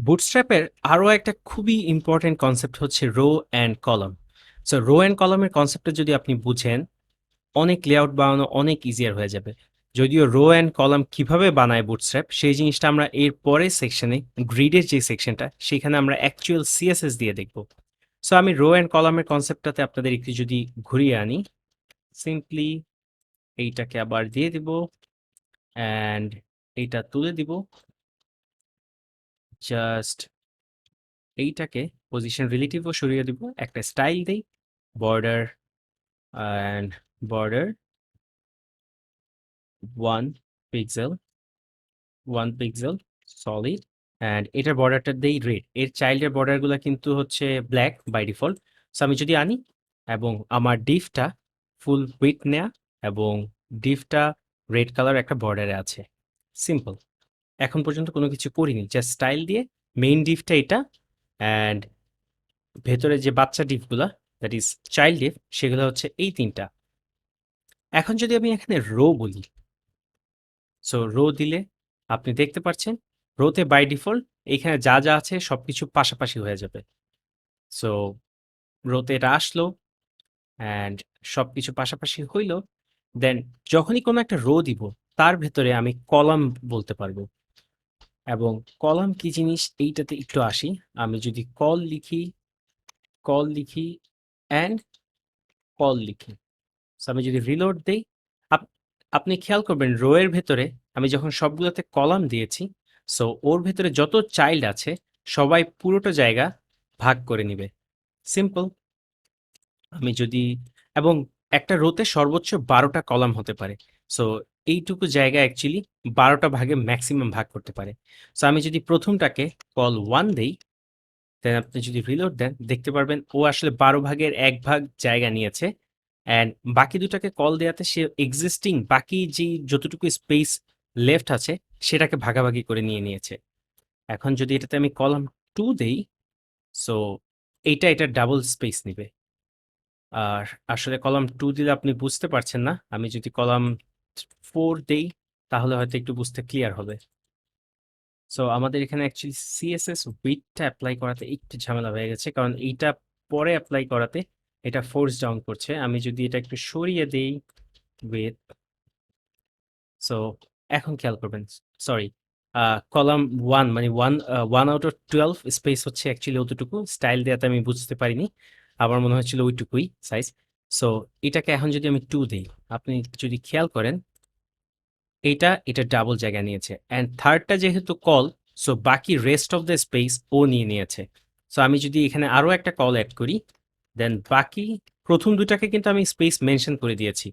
বুটস্ট্র্যাপের আরো একটা খুবই ইম্পর্টেন্ট কনসেপ্ট হচ্ছে rho and column. So rho and কলামের কনসেপ্টটা যদি আপনি বুঝেন, অনেক লেআউট বানানো অনেক ইজিয়ার হয়ে যাবে। যদিও রো অ্যান্ড কলাম কিভাবে বানায় বুটস্ট্র্যাপ সেই জিনিসটা আমরা এর পরের সেকশনে, গ্রিডের যে সেকশনটা সেখানে আমরা অ্যাকচুয়াল সিএসএস দিয়ে দেখব। সো আমি রো অ্যান্ড কলামের কনসেপ্টটাতে আপনাদের একটু যদি ঘুরিয়ে আনি, সিম্পলি এইটাকে আবার দিয়ে দিব অ্যান্ড এইটা তুলে দিব, জাস্ট এইটাকে পজিশন রিলেটিভও সরিয়ে দিব, একটা স্টাইল দেই, border and border 1 pixel, 1 pixel solid, and এটার বর্ডারটা দেই রেড। এর চাইল্ডের বর্ডারগুলো কিন্তু হচ্ছে ব্ল্যাক বাই ডিফল্ট। সো আমি যদি আনি এবং আমার ডিফটা ফুল উইথ নেয়া এবং ডিফটা রেড কালার একটা বর্ডারে আছে, সিম্পল। এখন পর্যন্ত কোনো কিছু করিনি, জাস্ট স্টাইল দিয়ে মেইন ডিফটা এটা, অ্যান্ড ভেতরে যে বাচ্চা ডিফগুলা, দ্যাট ইজ চাইল্ড ডিফ, সেগুলো হচ্ছে এই তিনটা। এখন যদি আমি এখানে রো বলি, সো রো দিলে আপনি দেখতে পাচ্ছেন রোতে বাই ডিফল্ট এখানে যা যা আছে সবকিছু পাশাপাশি হয়ে যাবে। সো রোতে এটা আসলো অ্যান্ড সবকিছু পাশাপাশি হইলো, দেন যখনই কোনো একটা রো দিব তার ভেতরে আমি কলাম বলতে পারবো। এবং কলাম কি জিনিস এইটাতে একটু আসি। আমি যদি কল লিখি অ্যান্ড কল লিখি, সো আমি যদি রিলোড দেই, আপ- আপনি খেয়াল করবেন রো এর ভেতরে আমি যখন সবগুলোতে কলাম দিয়েছি, সো ওর ভেতরে যত চাইল্ড আছে সবাই পুরোটা জায়গা ভাগ করে নিবে, সিম্পল। আমি যদি, এবং একটা রোতে সর্বোচ্চ 12টা কলাম হতে পারে। সো এইটুকু জায়গা অ্যাকচুয়ালি 12টা ভাগে ম্যাক্সিমাম ভাগ করতে পারে। সো আমি যদি প্রথমটাকে কল 1 দেই, দেন আপনি যদি রিলোড দেন দেখতে পারবেন ও আসলে 12 ভাগের 1 ভাগ জায়গা নিয়েছে, অ্যান্ড বাকি দুটাকে কল দেওয়াতে সে এক্সিস্টিং বাকি যে যতটুকু স্পেস লেফট আছে সেটাকে ভাগাভাগি করে নিয়ে নিয়েছে। এখন যদি এটাতে আমি কলাম 2 দেই, সো এটা ডাবল স্পেস নিবে। আর আসলে কলাম 2 দিলে আপনি বুঝতে পারছেন না, আমি যদি কলাম 4 দেই তাহলে হয়তো একটু বুঝতে ক্লিয়ার হবে। সো আমাদের এখানে অ্যাকচুয়ালি সিএসএস উইথটা অ্যাপ্লাই করাতে একটু ঝামেলা হয়ে গেছে, কারণ এইটা পরে অ্যাপ্লাই করাতে এটা ফোর্স ডাউন করছে। আমি যদি এটা একটু সরিয়ে দেই উইথ, সো এখন খেয়াল করবেন, সরি, কলাম 1 মানে 1/12 স্পেস হচ্ছে অ্যাকচুয়ালি অতটুকু, স্টাইল দেওয়াতে আমি বুঝতে পারিনি, আমার মনে হচ্ছিল ওইটুকুই সাইজ। সো এটাকে এখন যদি আমি 2 দেই, আপনি যদি খেয়াল করেন এটা ডাবল জায়গা নিয়েছে, অ্যান্ড থার্ডটা যেহেতু কল, সো বাকি রেস্ট অফ দ্য স্পেস ও নিয়ে নিয়েছে। সো আমি যদি এখানে আরো একটা কল অ্যাড করি, দেন বাকি প্রথম দুটাকে কিন্তু আমি স্পেস মেনশন করে দিয়েছি,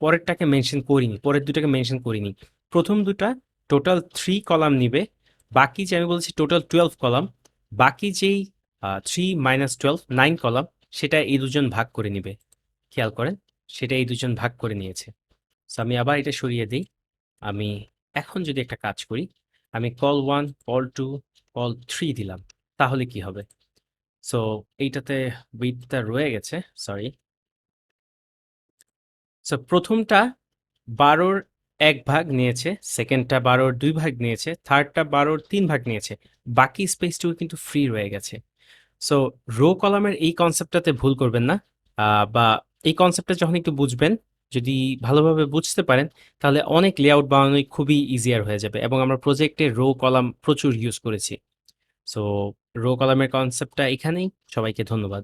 পরেরটাকে মেনশন করিনি, পরের দুটাকে মেনশন করিনি। প্রথম দুটা টোটাল 3 কলাম নিবে, বাকি যে আমি বলছি টোটাল 12 কলাম, বাকি যেই 3 - 12 9 কলাম, সেটা এই দুজন ভাগ করে নিবে। খেয়াল করেন, সেটা এই দুজন ভাগ করে নিয়েছে। সো আমি আবার এটা সরিয়ে দিই। আমি এখন যদি একটা কাজ করি, আমি কল 1, কল 2, কল 3 দিলাম, তাহলে কি হবে? সো এইটাতে উইথটা রয়ে গেছে, সরি। সো প্রথমটা 12-এর 1 ভাগ নিয়েছে, সেকেন্ডটা 12-এর 2 ভাগ নিয়েছে, থার্ডটা 12-এর 3 ভাগ নিয়েছে, বাকি স্পেসটুকু কিন্তু ফ্রি রয়ে গেছে। সো রো কলামের এই কনসেপ্টটাতে ভুল করবেন না, বা এই কনসেপ্টটা যখন একটু বুঝবেন, যদি ভালোভাবে বুঝতে পারেন, তাহলে অনেক লেআউট বানানোই খুবই ইজিয়ার হয়ে যাবে। এবং আমরা প্রজেক্টে রো কলাম প্রচুর ইউজ করেছি। সো রো কলামের কনসেপ্টটা এখানেই। সবাইকে ধন্যবাদ।